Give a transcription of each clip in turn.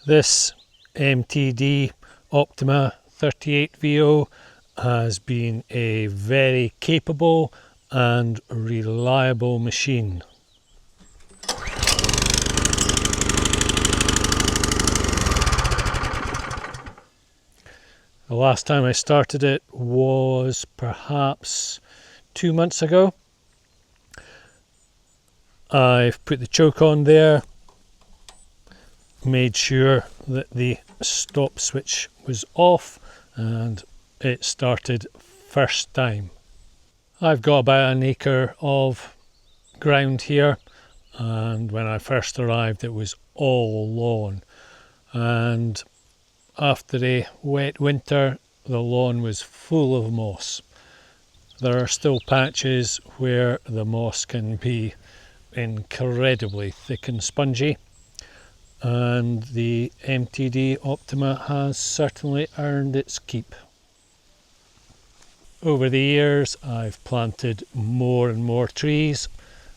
This MTD Optima 38VO has been a very capable and reliable machine. The last time I started it was perhaps 2 months ago. I've put the choke on there, made sure that the stop switch was off, and it started first time. I've got about an acre of ground here, and when I first arrived it was all lawn, and after a wet winter the lawn was full of moss. There are still patches where the moss can be incredibly thick and spongy, and the MTD Optima has certainly earned its keep. Over the years I've planted more and more trees,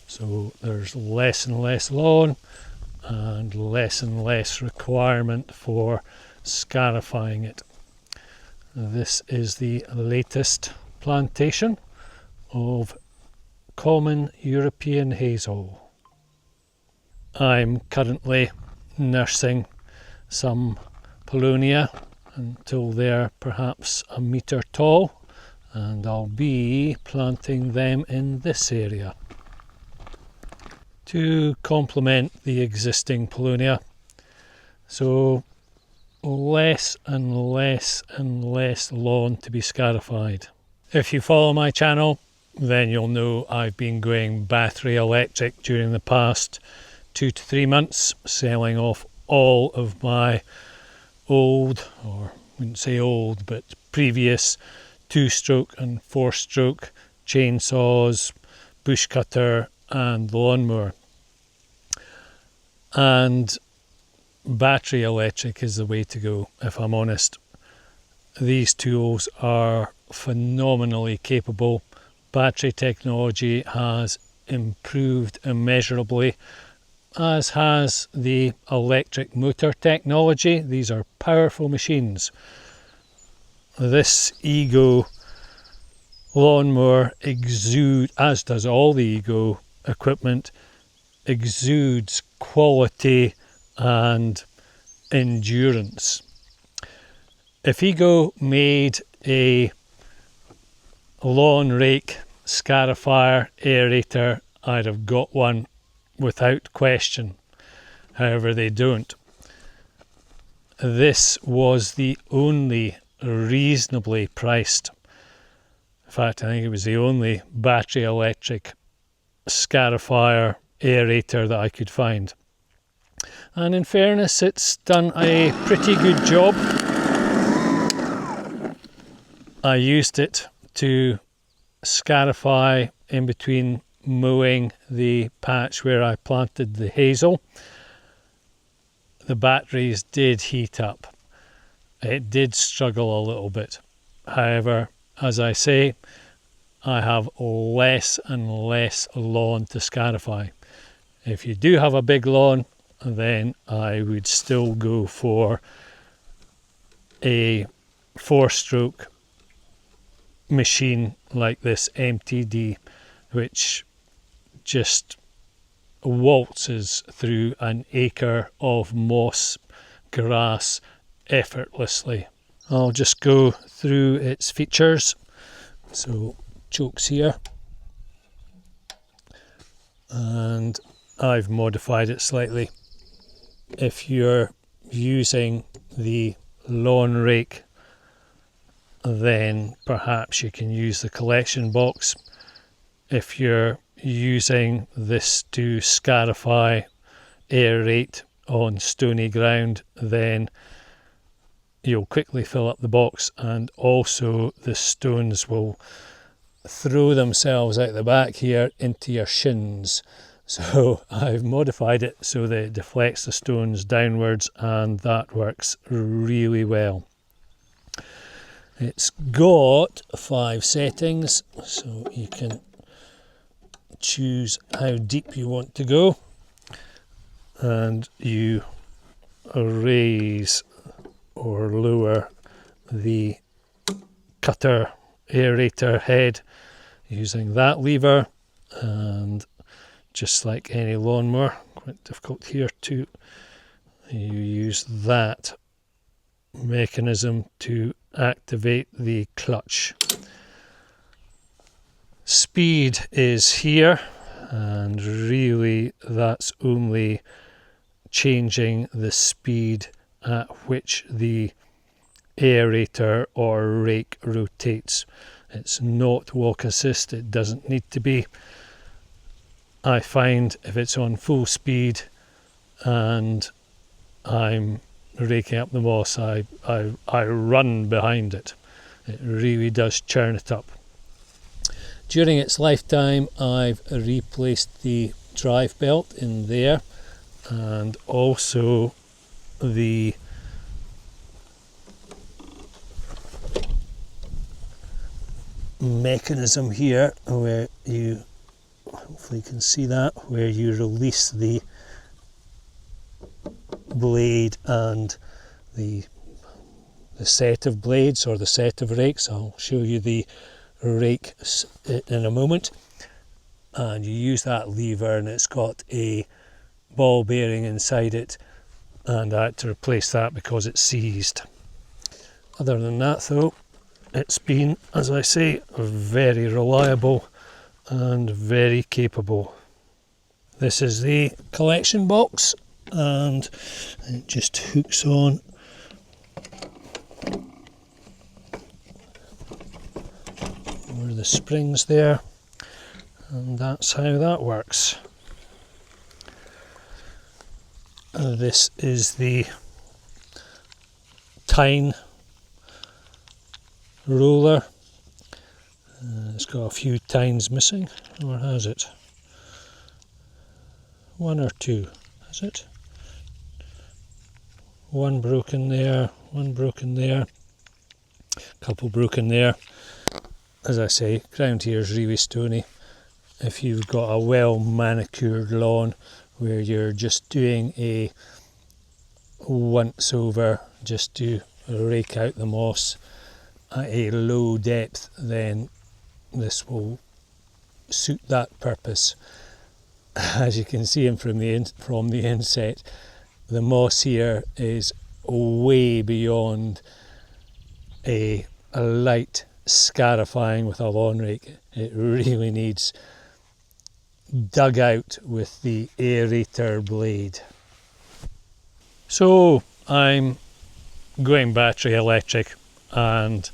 so there's less and less lawn and less requirement for scarifying it. This is the latest plantation of common European hazel. I'm currently nursing some Paulownia until they're perhaps a metre tall, and I'll be planting them in this area to complement the existing Paulownia. So less and less lawn to be scarified. If you follow my channel, then you'll know I've been going battery electric during the past 2 to 3 months, selling off all of my old, or I wouldn't say old, but previous 2-stroke and 4-stroke chainsaws, bush cutter and lawnmower. And battery electric is the way to go, if I'm honest. These tools are phenomenally capable. Battery technology has improved immeasurably, as has the electric motor technology. These are powerful machines. This Ego lawnmower exudes, as does all the Ego equipment, exudes quality and endurance. If Ego made a lawn rake, scarifier, aerator, I'd have got one without question. However, they don't. This was the only reasonably priced, in fact I think it was the only battery electric scarifier aerator that I could find. And in fairness, it's done a pretty good job. I used it to scarify in between mowing the patch where I planted the hazel. The batteries did heat up. It did struggle a little bit. However, as I say, I have less and less lawn to scarify. If you do have a big lawn, then I would still go for a 4-stroke machine like this MTD, which just waltzes through an acre of moss grass effortlessly. I'll just go through its features. So chokes here, and I've modified it slightly. If you're using the lawn rake, then perhaps you can use the collection box. If you're using this to scarify, aerate on stony ground, then you'll quickly fill up the box, and also the stones will throw themselves out the back here into your shins. So I've modified it so that it deflects the stones downwards, and that works really well. It's got 5 settings, so you can choose how deep you want to go, and you raise or lower the cutter aerator head using that lever, and just like any lawnmower, quite difficult here too, you use that mechanism to activate the clutch. Speed is here, and really that's only changing the speed at which the aerator or rake rotates. It's not walk assist, it doesn't need to be. I find if it's on full speed and I'm raking up the moss, I run behind it. It really does churn it up. During its lifetime, I've replaced the drive belt in there, and also the mechanism here where you, hopefully you can see that, where you release the blade and the set of blades or the set of rakes. I'll show you the rake in a moment. And you use that lever, and it's got a ball bearing inside it, and I had to replace that because it's seized. Other than that though, it's been, as I say, very reliable and very capable. This is the collection box, and it just hooks on where the springs there, and that's how that works. This is the tine roller. It's got a few tines missing, or has it? One or two, has it? One broken there, one broken there, a couple broken there. As I say, ground here is really stony. If you've got a well manicured lawn where you're just doing a once over just to rake out the moss at a low depth, then this will suit that purpose. As you can see from the inset, the moss here is way beyond a light scarifying with a lawn rake. It really needs dug out with the aerator blade. So I'm going battery electric, and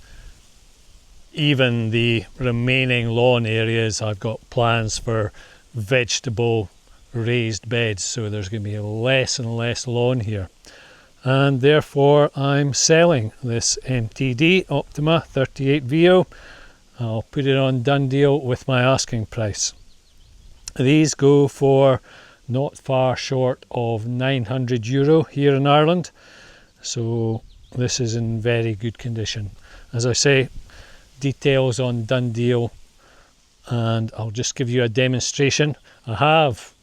even the remaining lawn areas I've got plans for vegetable raised beds, so there's going to be less and less lawn here, and therefore I'm selling this MTD Optima 38 VO. I'll put it on done deal with my asking price. These go for not far short of €900 here in Ireland, so this is in very good condition. As I say, details on done deal, and I'll just give you a demonstration. I have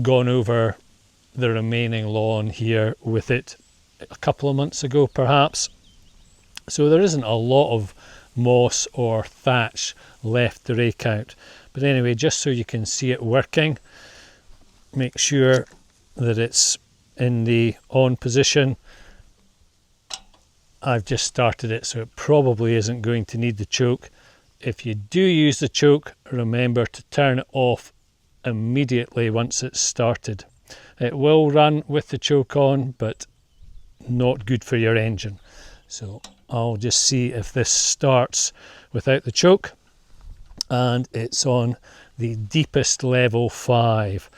gone over the remaining lawn here with it a couple of months ago perhaps, so there isn't a lot of moss or thatch left to rake out. But anyway, just so you can see it working, make sure that it's in the on position. I've just started it, so it probably isn't going to need the choke. If you do use the choke, remember to turn it off immediately once it's started. It will run with the choke on, but not good for your engine. So I'll just see if this starts without the choke, and it's on the deepest level 5.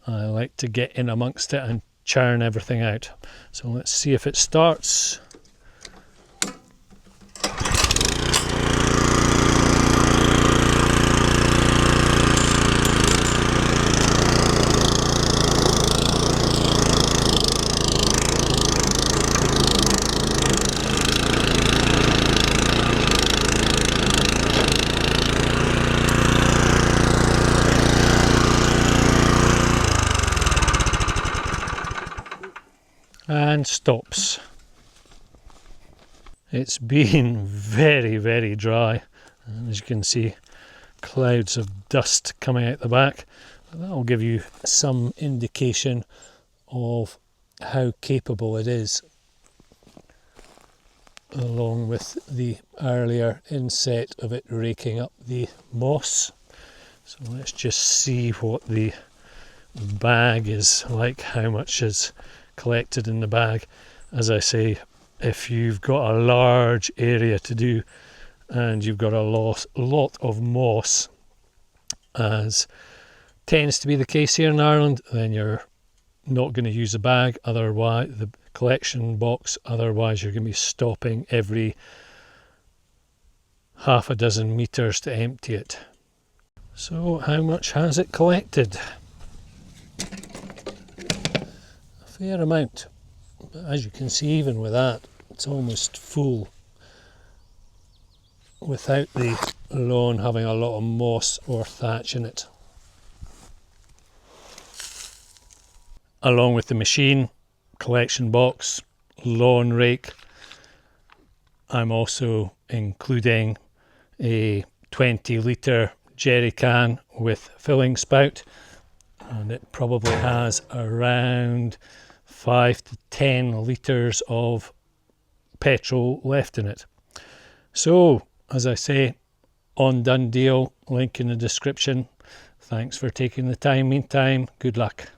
I like to get in amongst it and churn everything out. So let's see if it starts. stops. It's been very, very dry, and as you can see, clouds of dust coming out the back. That will give you some indication of how capable it is, along with the earlier inset of it raking up the moss. So let's just see what the bag is like, how much is collected in the bag. As I say, if you've got a large area to do and you've got a lot of moss, as tends to be the case here in Ireland, then you're not going to use a bag, otherwise the collection box, otherwise you're going to be stopping every half a dozen meters to empty it. So how much has it collected? A fair amount, but as you can see, even with that, it's almost full without the lawn having a lot of moss or thatch in it. Along with the machine, collection box, lawn rake, I'm also including a 20-litre jerry can with filling spout, and it probably has around 5 to 10 litres of petrol left in it. So, as I say, on done deal, link in the description. Thanks for taking the time. Meantime, good luck.